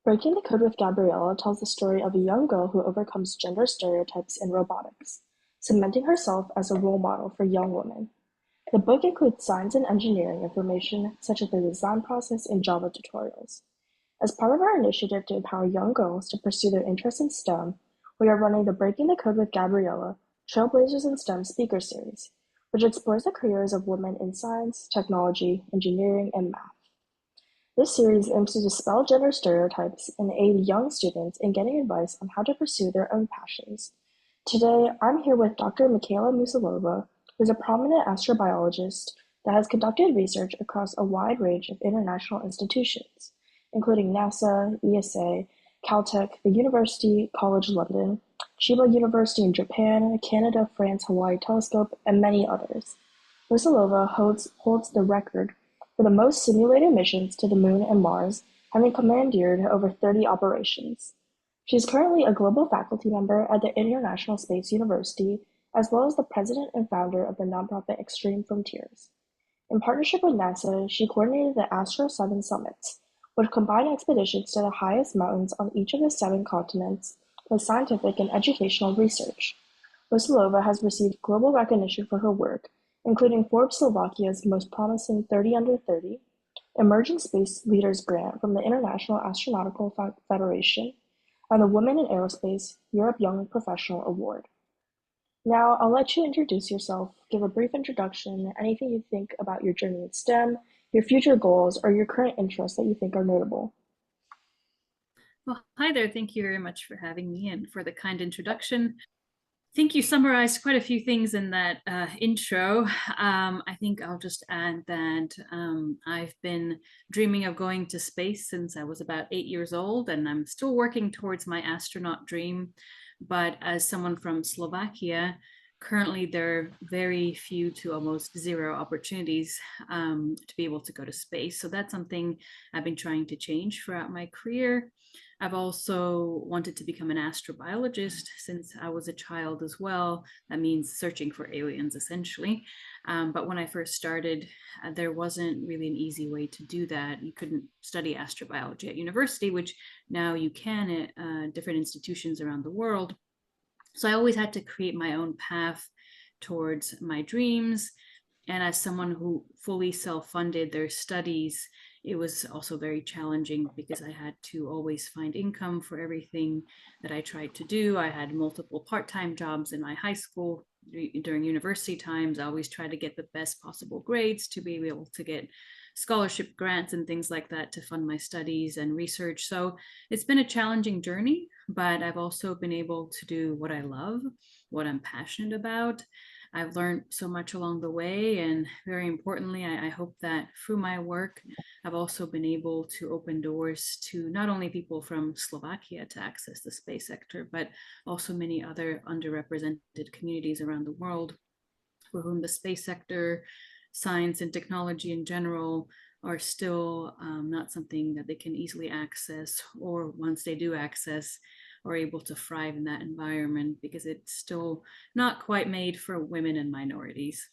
Breaking the Code with Gabriella tells the story of a young girl who overcomes gender stereotypes in robotics, cementing herself as a role model for young women. The book includes science and engineering information, such as the design process and Java tutorials. As part of our initiative to empower young girls to pursue their interests in STEM, we are running the Breaking the Code with Gabriella Trailblazers in STEM speaker series, which explores the careers of women in science, technology, engineering, and math. This series aims to dispel gender stereotypes and aid young students in getting advice on how to pursue their own passions. Today, I'm here with Dr. Michaela Musilova, who is a prominent astrobiologist that has conducted research across a wide range of international institutions, including NASA, ESA, CalTech, the University College London, Chiba University in Japan, Canada, France, Hawaii Telescope, and many others. Musilova holds the record for the most simulated missions to the Moon and Mars, having commandeered over 30 operations. She is currently a global faculty member at the International Space University, as well as the president and founder of the nonprofit XtremeFrontiers. In partnership with NASA, she coordinated the Astro Seven Summits, which combine expeditions to the highest mountains on each of the 7 continents with scientific and educational research. Musilova has received global recognition for her work, including Forbes Slovakia's Most Promising 30 Under 30, Emerging Space Leaders Grant from the International Astronautical Federation, and the Women in Aerospace Europe Young Professional Award. Now, I'll let you introduce yourself, give a brief introduction, anything you think about your journey in STEM, your future goals, or your current interests that you think are notable. Well, hi there. Thank you very much for having me and for the kind introduction. I think you summarized quite a few things in that intro. I think I'll just add that I've been dreaming of going to space since I was about 8 years old, and I'm still working towards my astronaut dream. But as someone from Slovakia, currently there are very few to almost zero opportunities to be able to go to space. So that's something I've been trying to change throughout my career. I've also wanted to become an astrobiologist since I was a child as well. That means searching for aliens, essentially. But when I first started, there wasn't really an easy way to do that. You couldn't study astrobiology at university, which now you can at different institutions around the world. So I always had to create my own path towards my dreams. And as someone who fully self-funded their studies, it was also very challenging because I had to always find income for everything that I tried to do. I had multiple part-time jobs in my high school. During university times, I always tried to get the best possible grades to be able to get scholarship grants and things like that to fund my studies and research. So it's been a challenging journey, but I've also been able to do what I love, what I'm passionate about. I've learned so much along the way, and very importantly, I hope that through my work, I've also been able to open doors to not only people from Slovakia to access the space sector, but also many other underrepresented communities around the world for whom the space sector, science and technology in general are still not something that they can easily access, or once they do access, are able to thrive in that environment because it's still not quite made for women and minorities.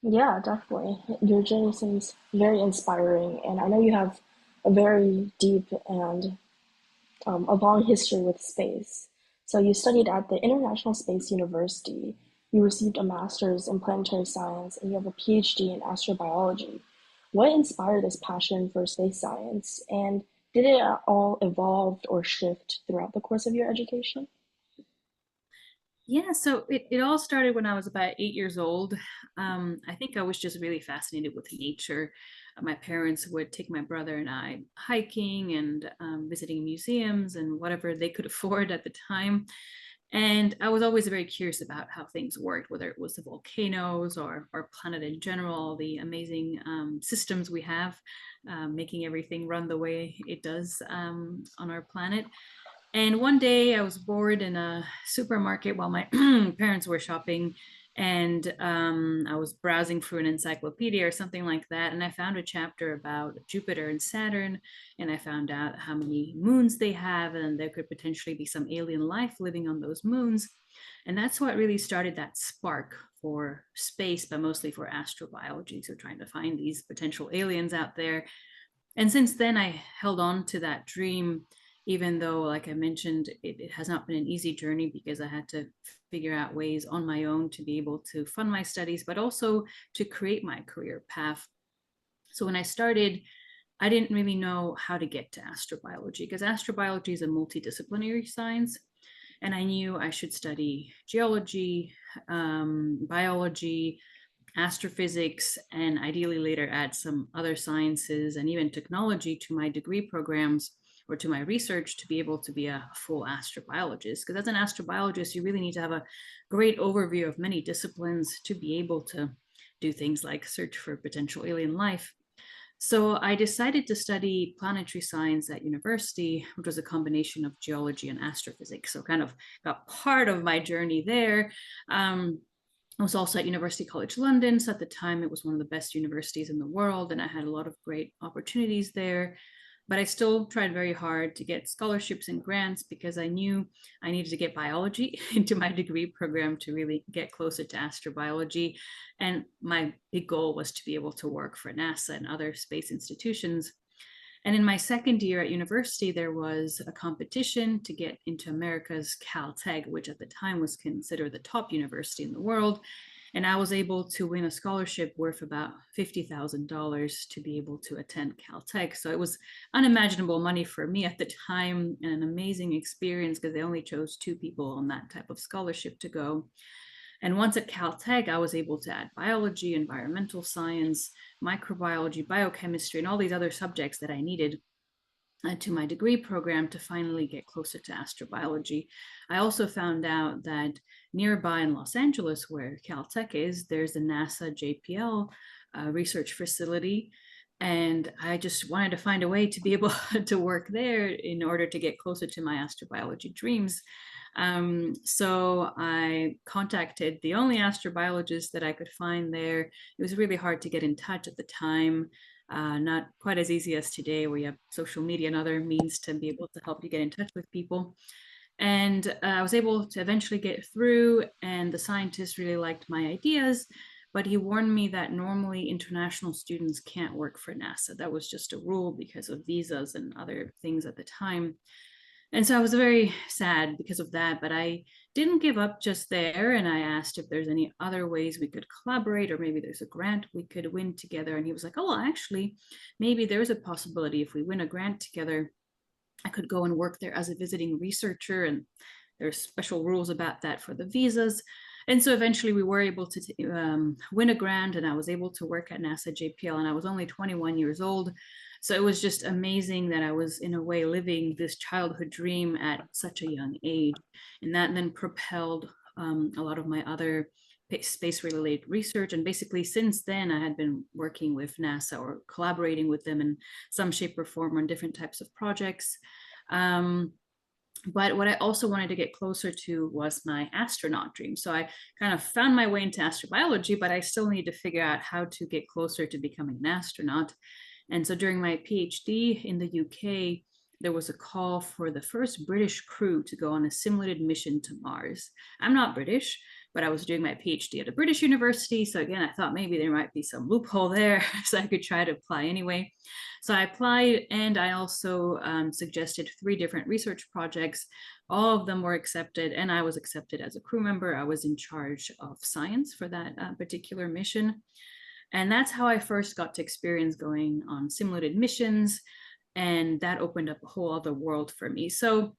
Yeah, definitely. Your journey seems very inspiring, and I know you have a very deep and a long history with space. So you studied at the International Space University. You received a master's in planetary science, and you have a PhD in astrobiology. What inspired this passion for space science, and did it at all evolve or shift throughout the course of your education? Yeah, so it all started when I was about 8 years old. I think I was just really fascinated with nature. My parents would take my brother and I hiking and visiting museums and whatever they could afford at the time. And I was always very curious about how things worked, whether it was the volcanoes or our planet in general, the amazing systems we have, making everything run the way it does on our planet. And one day I was bored in a supermarket while my parents were shopping, and I was browsing through an encyclopedia or something like that. And I found a chapter about Jupiter and Saturn, and I found out how many moons they have, and there could potentially be some alien life living on those moons. And that's what really started that spark for space, but mostly for astrobiology. So trying to find these potential aliens out there. And since then, I held on to that dream, even though, like I mentioned, it has not been an easy journey because I had to figure out ways on my own to be able to fund my studies, but also to create my career path. So when I started, I didn't really know how to get to astrobiology because astrobiology is a multidisciplinary science. And I knew I should study geology, biology, astrophysics, and ideally later add some other sciences and even technology to my degree programs or to my research to be able to be a full astrobiologist. Because as an astrobiologist, you really need to have a great overview of many disciplines to be able to do things like search for potential alien life. So I decided to study planetary science at university, which was a combination of geology and astrophysics. So kind of got part of my journey there. I was also at University College London. So at the time, it was one of the best universities in the world, and I had a lot of great opportunities there. But I still tried very hard to get scholarships and grants because I knew I needed to get biology into my degree program to really get closer to astrobiology. And my big goal was to be able to work for NASA and other space institutions. And in my second year at university, there was a competition to get into America's CalTech, which at the time was considered the top university in the world. And I was able to win a scholarship worth about $50,000 to be able to attend CalTech. So it was unimaginable money for me at the time and an amazing experience because they only chose 2 people on that type of scholarship to go. And once at CalTech, I was able to add biology, environmental science, microbiology, biochemistry, and all these other subjects that I needed to my degree program to finally get closer to astrobiology. I also found out that nearby in Los Angeles, where CalTech is, there's a NASA JPL research facility. And I just wanted to find a way to be able to work there in order to get closer to my astrobiology dreams. So I contacted the only astrobiologist that I could find there. It was really hard to get in touch at the time. Not quite as easy as today, where you have social media and other means to be able to help you get in touch with people. And I was able to eventually get through, and the scientist really liked my ideas, but he warned me that normally international students can't work for NASA. That was just a rule because of visas and other things at the time. And so I was very sad because of that, but I didn't give up just there. And I asked if there's any other ways we could collaborate, or maybe there's a grant we could win together. And he was like, oh, well, actually, maybe there's a possibility if we win a grant together, I could go and work there as a visiting researcher. And there's special rules about that for the visas. And so eventually we were able to win a grant, and I was able to work at NASA JPL, and I was only 21 years old. So it was just amazing that I was, in a way, living this childhood dream at such a young age. And that then propelled a lot of my other space related research. And basically, since then, I had been working with NASA or collaborating with them in some shape or form on different types of projects. But what I also wanted to get closer to was my astronaut dream. So I kind of found my way into astrobiology, but I still need to figure out how to get closer to becoming an astronaut. And so during my PhD in the UK, there was a call for the first British crew to go on a simulated mission to Mars. I'm not British, but I was doing my PhD at a British university. So again, I thought maybe there might be some loophole there, so I could try to apply anyway. So I applied, and I also suggested 3 different research projects. All of them were accepted, and I was accepted as a crew member. I was in charge of science for that particular mission. And that's how I first got to experience going on simulated missions. And that opened up a whole other world for me. So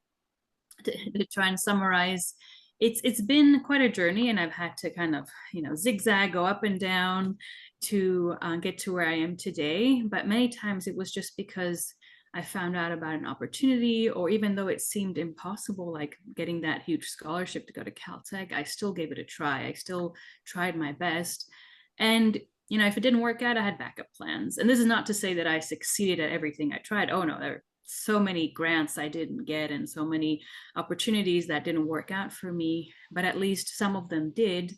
to try and summarize, it's been quite a journey, and I've had to kind of zigzag, go up and down to get to where I am today. But many times it was just because I found out about an opportunity, or even though it seemed impossible, like getting that huge scholarship to go to CalTech, I still gave it a try. I still tried my best. And if it didn't work out, I had backup plans. And this is not to say that I succeeded at everything I tried. Oh no, there are so many grants I didn't get and so many opportunities that didn't work out for me, but at least some of them did.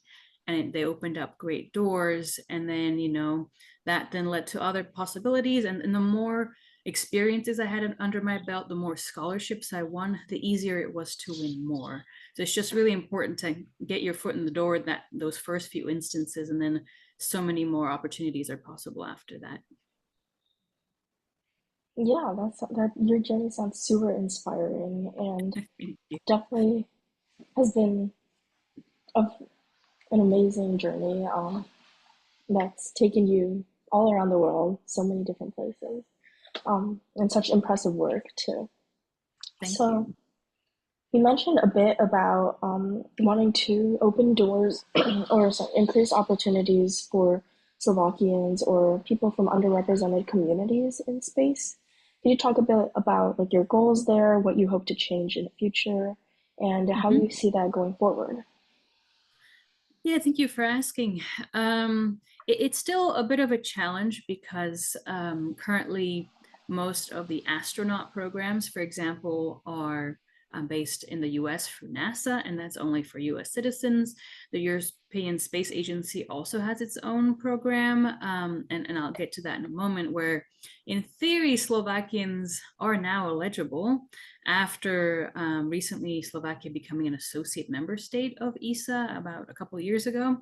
And they opened up great doors. And then, that then led to other possibilities. And the more experiences I had under my belt, the more scholarships I won, the easier it was to win more. So it's just really important to get your foot in the door those first few instances, and then so many more opportunities are possible after that. Yeah, that your journey sounds super inspiring and Thank you. definitely has been a, an amazing journey that's taken you all around the world, so many different places, and such impressive work too. Thank So you. you mentioned a bit about wanting to open doors or sorry, increase opportunities for Slovakians or people from underrepresented communities in space. Can you talk a bit about like your goals there, what you hope to change in the future, and how Mhm. you see that going forward? Yeah, thank you for asking. It's still a bit of a challenge because currently most of the astronaut programs, for example, are based in the US for NASA, and that's only for US citizens. The European Space Agency also has its own program, and I'll get to that in a moment, where in theory, Slovakians are now eligible after recently Slovakia becoming an associate member state of ESA about a couple of years ago.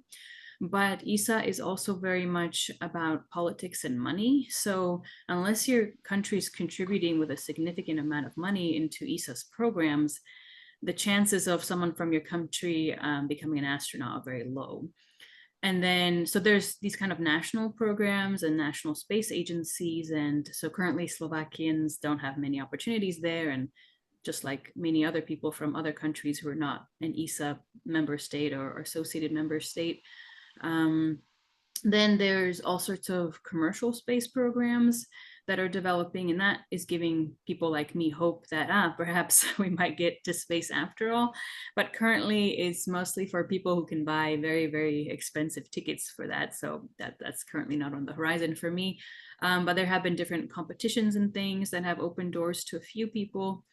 But ESA is also very much about politics and money. So unless your country is contributing with a significant amount of money into ESA's programs, the chances of someone from your country becoming an astronaut are very low. And then, so there's these kind of national programs and national space agencies. And so currently, Slovakians don't have many opportunities there. And just like many other people from other countries who are not an ESA member state or associated member state. Um, then there's all sorts of commercial space programs that are developing, and that is giving people like me hope that perhaps we might get to space after all. But currently, it's mostly for people who can buy very, very expensive tickets for that. So that's currently not on the horizon for me. But there have been different competitions and things that have opened doors to a few people.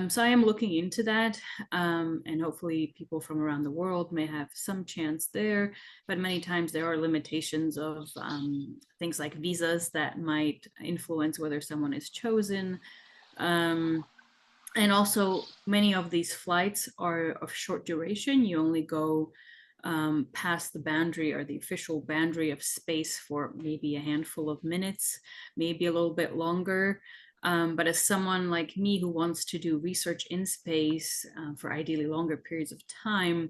So I am looking into that, and hopefully people from around the world may have some chance there. But many times there are limitations of things like visas that might influence whether someone is chosen. Um, and also, many of these flights are of short duration. You only go past the boundary or the official boundary of space for maybe a handful of minutes, maybe a little bit longer. But as someone like me who wants to do research in space for ideally longer periods of time,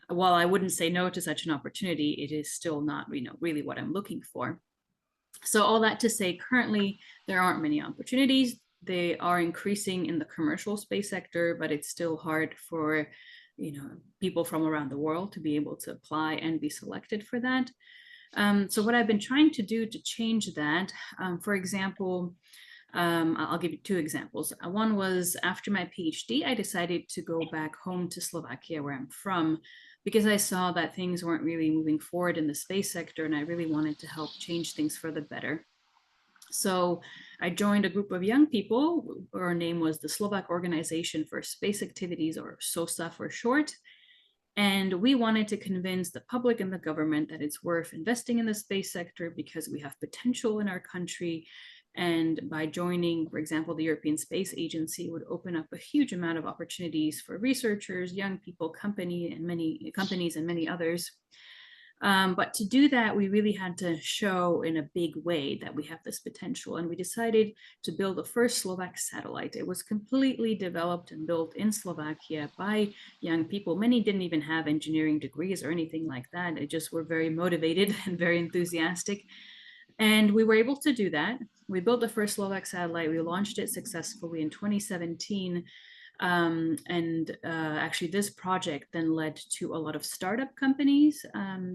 while I wouldn't say no to such an opportunity, it is still not, really what I'm looking for. So all that to say, currently there aren't many opportunities. They are increasing in the commercial space sector, but it's still hard for people from around the world to be able to apply and be selected for that. So what I've been trying to do to change that, for example, I'll give you two examples. One was after my PhD, I decided to go back home to Slovakia, where I'm from, because I saw that things weren't really moving forward in the space sector, and I really wanted to help change things for the better. So I joined a group of young people. Our name was the Slovak Organization for Space Activities, or SOSA for short. And we wanted to convince the public and the government that it's worth investing in the space sector because we have potential in our country. And by joining, for example, the European Space Agency would open up a huge amount of opportunities for researchers, young people, many companies, and many others. But to do that, we really had to show in a big way that we have this potential. And we decided to build the first Slovak satellite. It was completely developed and built in Slovakia by young people. Many didn't even have engineering degrees or anything like that. They just were very motivated and very enthusiastic. And we were able to do that. We built the first Slovak satellite. We launched it successfully in 2017. And actually, this project then led to a lot of startup companies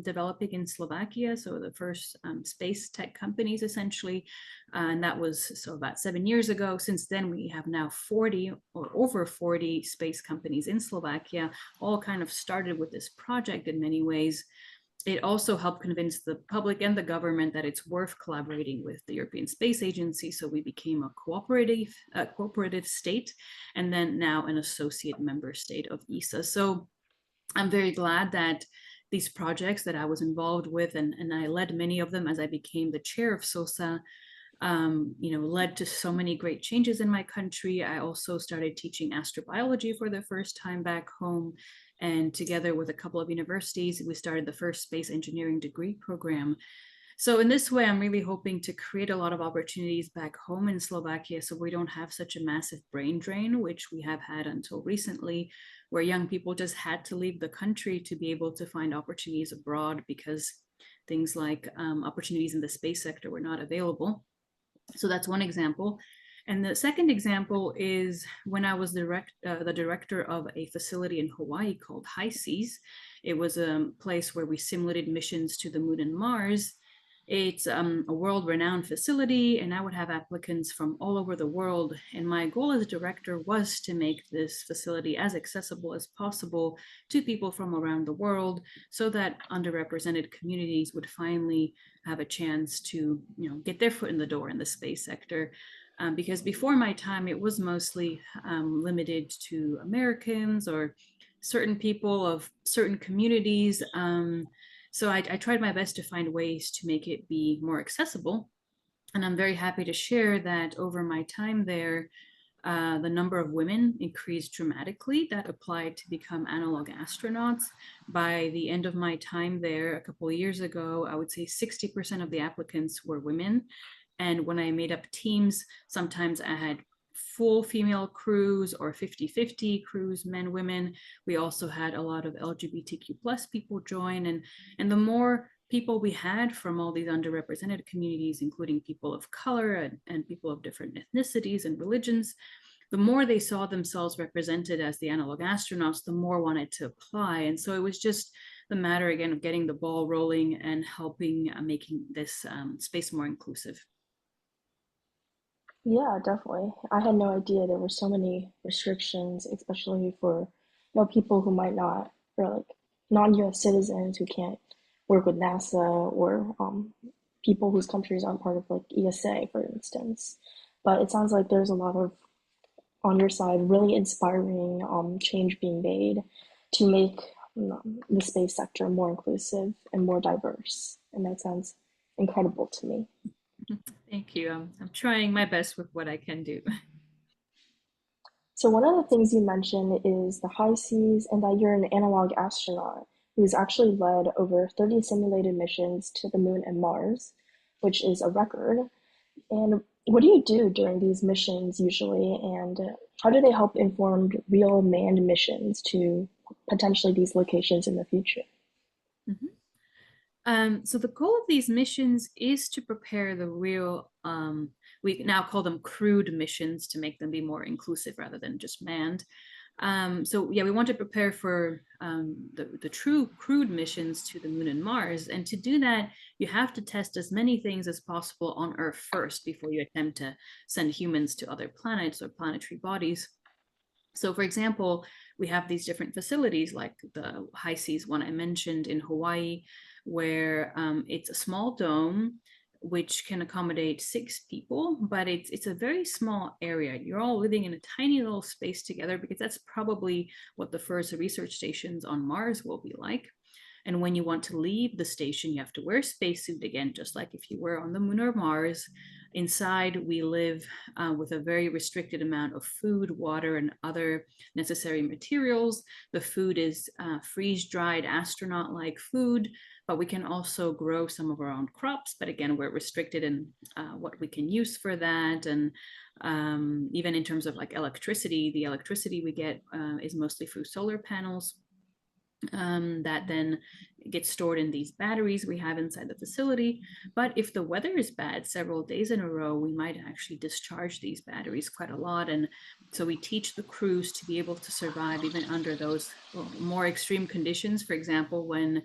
developing in Slovakia. So the first space tech companies, essentially. And that was so about 7 years ago. Since then, we have now 40 or over 40 space companies in Slovakia, all kind of started with this project in many ways. It also helped convince the public and the government that it's worth collaborating with the European Space Agency. So we became a cooperative state, and then now an associate member state of ESA. So I'm very glad that these projects that I was involved with, and I led many of them as I became the chair of SOSA, led to so many great changes in my country. I also started teaching astrobiology for the first time back home. And together with a couple of universities, we started the first space engineering degree program. So in this way, I'm really hoping to create a lot of opportunities back home in Slovakia so we don't have such a massive brain drain, which we have had until recently, where young people just had to leave the country to be able to find opportunities abroad because things like opportunities in the space sector were not available. So that's one example. And the second example is when I was the director of a facility in Hawaii called High Seas. It was a place where we simulated missions to the moon and Mars. It's a world renowned facility, and I would have applicants from all over the world. And my goal as a director was to make this facility as accessible as possible to people from around the world so that underrepresented communities would finally have a chance to get their foot in the door in the space sector. Because before my time, it was mostly limited to Americans or certain people of certain communities. So I tried my best to find ways to make it be more accessible. And I'm very happy to share that over my time there, the number of women increased dramatically that applied to become analog astronauts. By the end of my time there, a couple of years ago, I would say 60% of the applicants were women. And when I made up teams, sometimes I had full female crews or 50-50 crews, men, women. We also had a lot of LGBTQ plus people join. And the more people we had from all these underrepresented communities, including people of color and people of different ethnicities and religions, the more they saw themselves represented as the analog astronauts, the more wanted to apply. And so it was just the matter, again, of getting the ball rolling and helping making this space more inclusive. Yeah, definitely. I had no idea there were so many restrictions, especially for, people who might not, or like non-US citizens who can't work with NASA, or people whose countries aren't part of like ESA, for instance. But it sounds like there's a lot of, on your side, really inspiring change being made to make the space sector more inclusive and more diverse. And that sounds incredible to me. Thank you. I'm trying my best with what I can do. So one of the things you mentioned is the high seas and that you're an analog astronaut who's actually led over 30 simulated missions to the moon and Mars, which is a record. And what do you do during these missions usually, and how do they help inform real manned missions to potentially these locations in the future? Mhm. So the goal of these missions is to prepare the real, we now call them crewed missions to make them be more inclusive rather than just manned. So yeah, we want to prepare for the true crewed missions to the moon and Mars. And to do that, you have to test as many things as possible on Earth first before you attempt to send humans to other planets or planetary bodies. So, for example, we have these different facilities like the high seas one I mentioned in Hawaii, where it's a small dome which can accommodate 6 people, but it's a very small area. You're all living in a tiny little space together because that's probably what the first research stations on Mars will be like. And when you want to leave the station, you have to wear a spacesuit again, just like if you were on the moon or Mars. Inside, we live with a very restricted amount of food, water, and other necessary materials. The food is freeze-dried, astronaut-like food, but we can also grow some of our own crops. But again, we're restricted in what we can use for that. And even in terms of like electricity, the electricity we get is mostly through solar panels that then gets stored in these batteries we have inside the facility. But if the weather is bad several days in a row, we might actually discharge these batteries quite a lot. And so we teach the crews to be able to survive even under those more extreme conditions. For example, when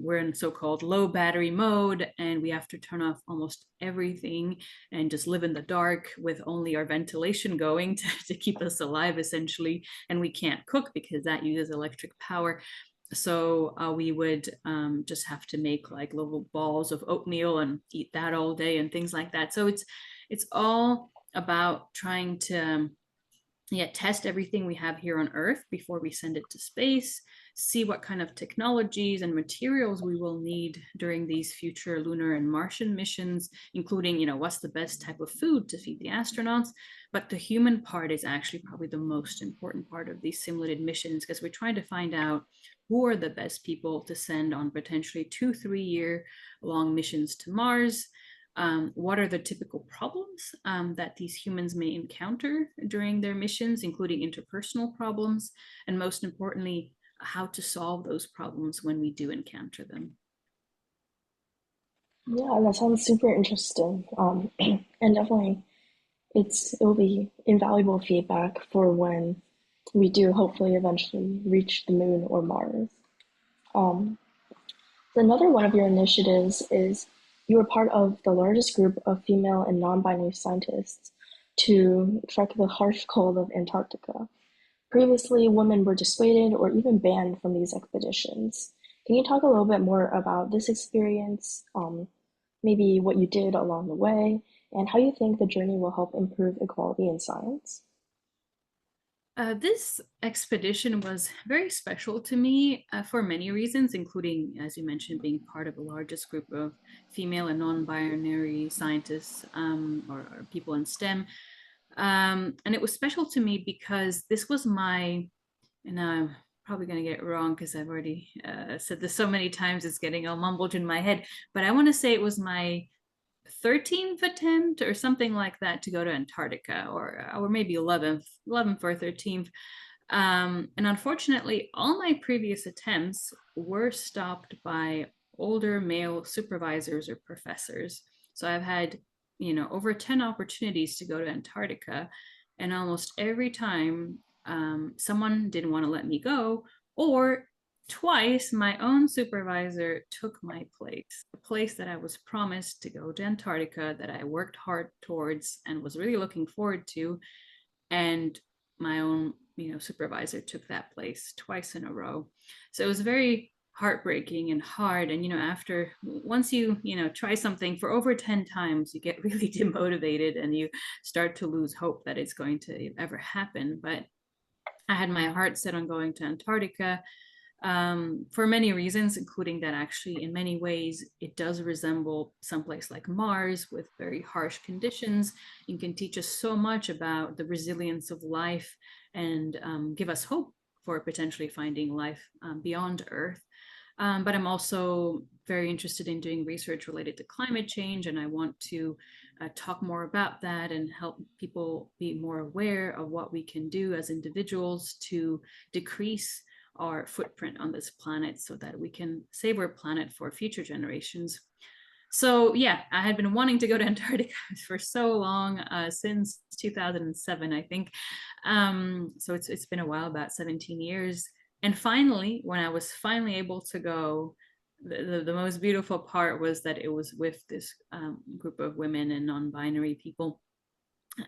we're in so-called low battery mode and we have to turn off almost everything and just live in the dark with only our ventilation going to keep us alive essentially, and we can't cook because that uses electric power. So we would just have to make like little balls of oatmeal and eat that all day and things like that. So it's all about trying to test everything we have here on Earth before we send it to space, see what kind of technologies and materials we will need during these future lunar and Martian missions, including, what's the best type of food to feed the astronauts. But the human part is actually probably the most important part of these simulated missions because we're trying to find out who are the best people to send on potentially 2-3 year long missions to Mars. What are the typical problems that these humans may encounter during their missions, including interpersonal problems, and most importantly, how to solve those problems when we do encounter them. Yeah, that sounds super interesting. And definitely it will be invaluable feedback for when we do hopefully eventually reach the moon or Mars. Um, Another one of your initiatives is you were part of the largest group of female and non-binary scientists to trek the harsh cold of Antarctica. Previously, women were dissuaded or even banned from these expeditions. Can you talk a little bit more about this experience, maybe what you did along the way, and how you think the journey will help improve equality in science? This expedition was very special to me for many reasons, including, as you mentioned, being part of the largest group of female and non-binary scientists or people in STEM. And it was special to me because this was my, and I'm probably going to get it wrong because I've already said this so many times, it's getting all mumbled in my head, but I want to say it was my 13th attempt or something like that to go to Antarctica, or maybe 11th or 13th. And unfortunately, all my previous attempts were stopped by older male supervisors or professors. So I've had, over 10 opportunities to go to Antarctica, and almost every time someone didn't want to let me go, or twice my own supervisor took my place, a place that I was promised to go to Antarctica, that I worked hard towards and was really looking forward to. And my own, supervisor took that place twice in a row. So it was very heartbreaking and hard. And, after once you try something for over 10 times, you get really demotivated and you start to lose hope that it's going to ever happen. But I had my heart set on going to Antarctica for many reasons, including that actually, in many ways, it does resemble someplace like Mars with very harsh conditions. It can teach us so much about the resilience of life and give us hope for potentially finding life beyond Earth. But I'm also very interested in doing research related to climate change, and I want to talk more about that and help people be more aware of what we can do as individuals to decrease our footprint on this planet so that we can save our planet for future generations. So yeah, I had been wanting to go to Antarctica for so long, since 2007, I think. So it's been a while, about 17 years. And finally, when I was finally able to go, the most beautiful part was that it was with this group of women and non-binary people.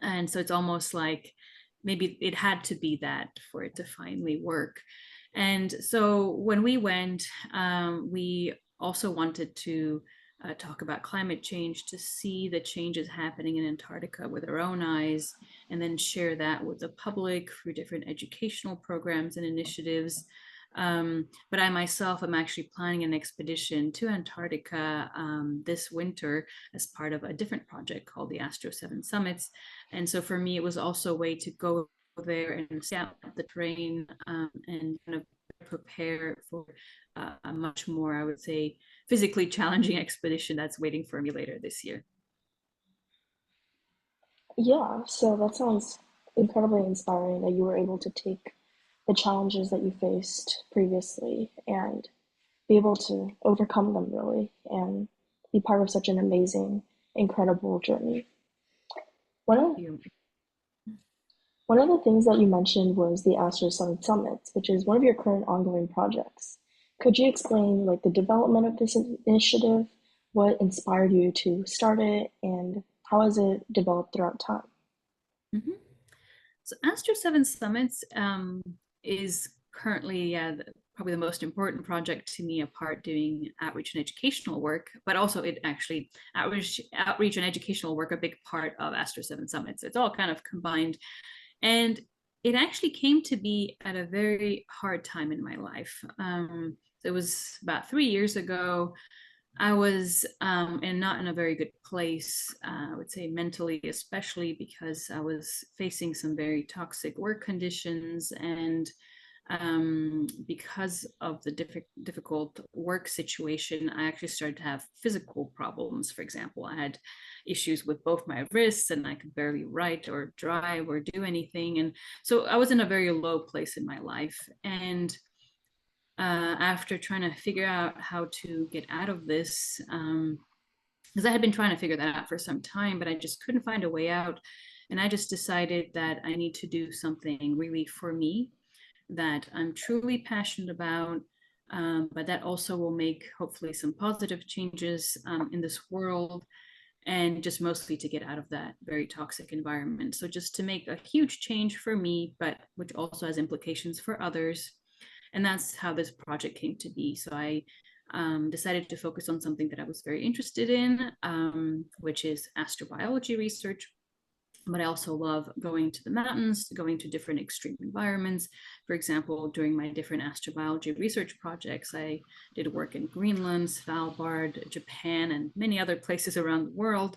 And so it's almost like maybe it had to be that for it to finally work. And so when we went, we also wanted to talk about climate change, to see the changes happening in Antarctica with our own eyes, and then share that with the public through different educational programs and initiatives. But I myself am actually planning an expedition to Antarctica this winter as part of a different project called the Astro Seven Summits. And so for me, it was also a way to go there and scout the terrain and kind of prepare for a much more, I would say, physically challenging expedition that's waiting for me later this year. Yeah, so that sounds incredibly inspiring that you were able to take the challenges that you faced previously and be able to overcome them really and be part of such an amazing, incredible journey. One Thank of you. one of the things that you mentioned was the Astro Seven Summits, which is one of your current ongoing projects. Could you explain like the development of this initiative, what inspired you to start it, and how has it developed throughout time? Mm-hmm. So Astro Seven Summits is currently, probably the most important project to me, apart doing outreach and educational work, but also it actually outreach and educational work a big part of Astro Seven Summits. It's all kind of combined, and it actually came to be at a very hard time in my life. It was about 3 years ago. I was and not in a very good place, I would say mentally, especially because I was facing some very toxic work conditions, and because of the difficult work situation, I actually started to have physical problems. For example, I had issues with both my wrists, and I could barely write or drive or do anything. And so I was in a very low place in my life. And after trying to figure out how to get out of this, because I had been trying to figure that out for some time, but I just couldn't find a way out. And I just decided that I need to do something really for me that I'm truly passionate about, but that also will make hopefully some positive changes in this world, and just mostly to get out of that very toxic environment. So just to make a huge change for me, but which also has implications for others. And that's how this project came to be. So I decided to focus on something that I was very interested in, which is astrobiology research. But I also love going to the mountains, going to different extreme environments. For example, during my different astrobiology research projects, I did work in Greenland, Svalbard, Japan, and many other places around the world.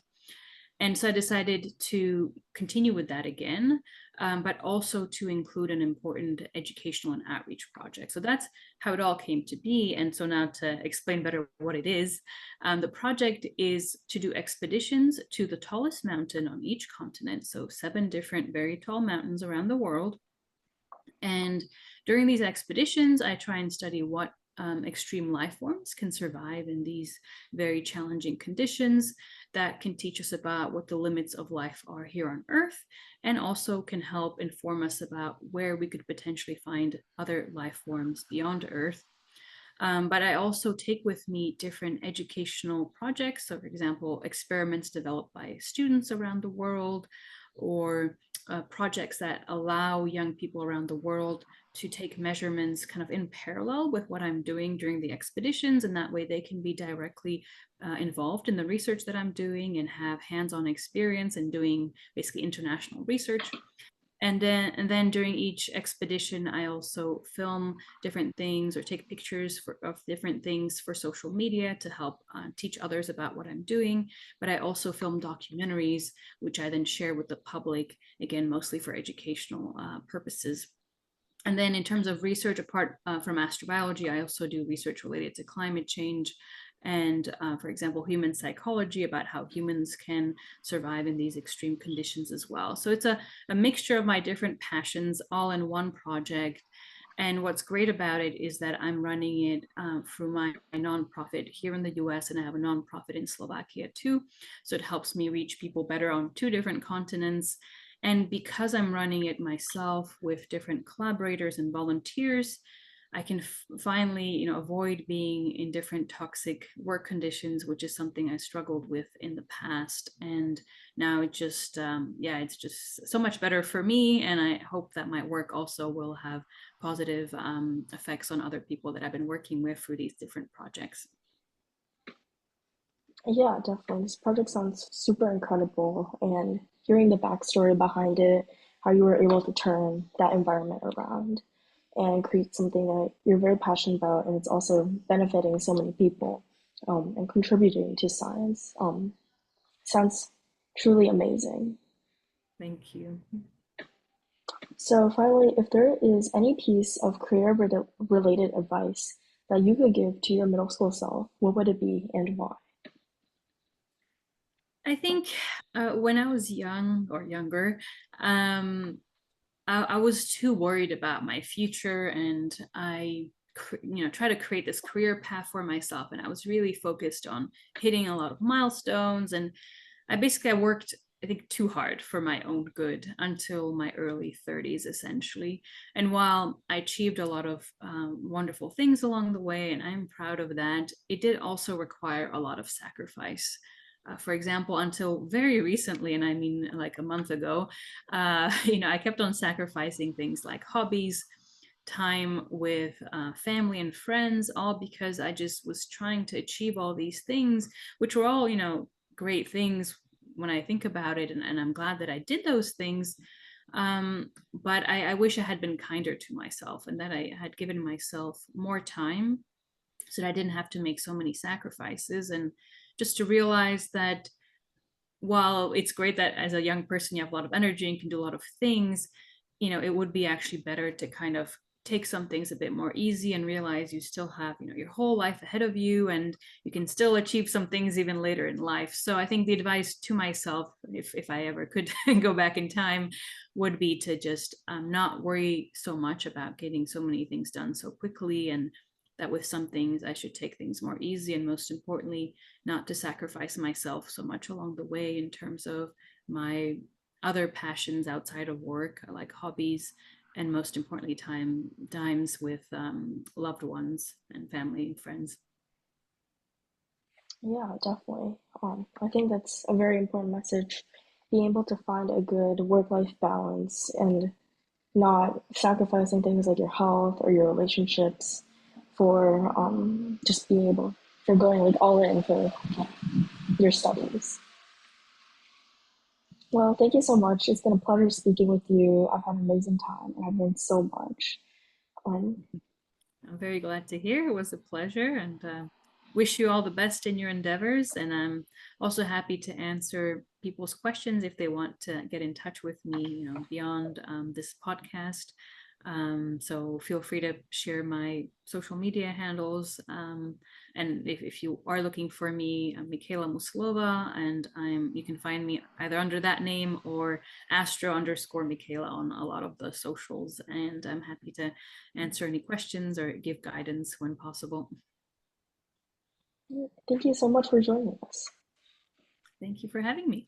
And so I decided to continue with that again, but also to include an important educational and outreach project. So that's how it all came to be. And so now to explain better what it is, the project is to do expeditions to the tallest mountain on each continent. So 7 different very tall mountains around the world. And during these expeditions, I try and study what extreme life forms can survive in these very challenging conditions, that can teach us about what the limits of life are here on Earth, and also can help inform us about where we could potentially find other life forms beyond Earth. But I also take with me different educational projects. So, for example, experiments developed by students around the world, or projects that allow young people around the world to take measurements kind of in parallel with what I'm doing during the expeditions. And that way they can be directly involved in the research that I'm doing and have hands-on experience in doing basically international research. And then during each expedition, I also film different things or take pictures of different things for social media to help teach others about what I'm doing. But I also film documentaries, which I then share with the public, again, mostly for educational purposes. And then in terms of research, apart from astrobiology, I also do research related to climate change and, for example, human psychology, about how humans can survive in these extreme conditions as well. So it's a mixture of my different passions all in one project. And what's great about it is that I'm running it through my nonprofit here in the US, and I have a nonprofit in Slovakia too. So it helps me reach people better on 2 different continents. And because I'm running it myself with different collaborators and volunteers, I can finally, avoid being in different toxic work conditions, which is something I struggled with in the past. And now it just, it's just so much better for me. And I hope that my work also will have positive effects on other people that I've been working with through these different projects. Yeah, definitely. This project sounds super incredible, and hearing the backstory behind it, how you were able to turn that environment around and create something that you're very passionate about, and it's also benefiting so many people and contributing to science. Sounds truly amazing. Thank you. So, finally, if there is any piece of career related advice that you could give to your middle school self, what would it be and why? I think when I was young or younger, um, I was too worried about my future, and I try to create this career path for myself, and I was really focused on hitting a lot of milestones. And I worked, I think, too hard for my own good until my early 30s essentially. And while I achieved a lot of wonderful things along the way, and I'm proud of that, it did also require a lot of sacrifice. For example, until very recently, and I mean like a month ago, I kept on sacrificing things like hobbies, time with family and friends, all because I just was trying to achieve all these things, which were all, great things when I think about it. And I'm glad that I did those things. But I wish I had been kinder to myself, and that I had given myself more time so that I didn't have to make so many sacrifices. And just to realize that while it's great that as a young person you have a lot of energy and can do a lot of things, it would be actually better to kind of take some things a bit more easy and realize you still have, your whole life ahead of you, and you can still achieve some things even later in life. So I think the advice to myself, if I ever could go back in time, would be to just not worry so much about getting so many things done so quickly, and that with some things I should take things more easy, and most importantly, not to sacrifice myself so much along the way in terms of my other passions outside of work, like hobbies, and most importantly, times with loved ones and family and friends. Yeah, definitely. I think that's a very important message. Being able to find a good work-life balance and not sacrificing things like your health or your relationships for just being able for going like all in for your studies. Well, thank you so much. It's been a pleasure speaking with you. I've had an amazing time and I've learned so much. Um, I'm very glad to hear. It was a pleasure, and wish you all the best in your endeavors. And I'm also happy to answer people's questions if they want to get in touch with me, beyond this podcast. So feel free to share my social media handles. And if you are looking for me, I'm Michaela Musilova, and you can find me either under that name or Astro_Michaela on a lot of the socials. And I'm happy to answer any questions or give guidance when possible. thank you so much for joining us. Thank you for having me.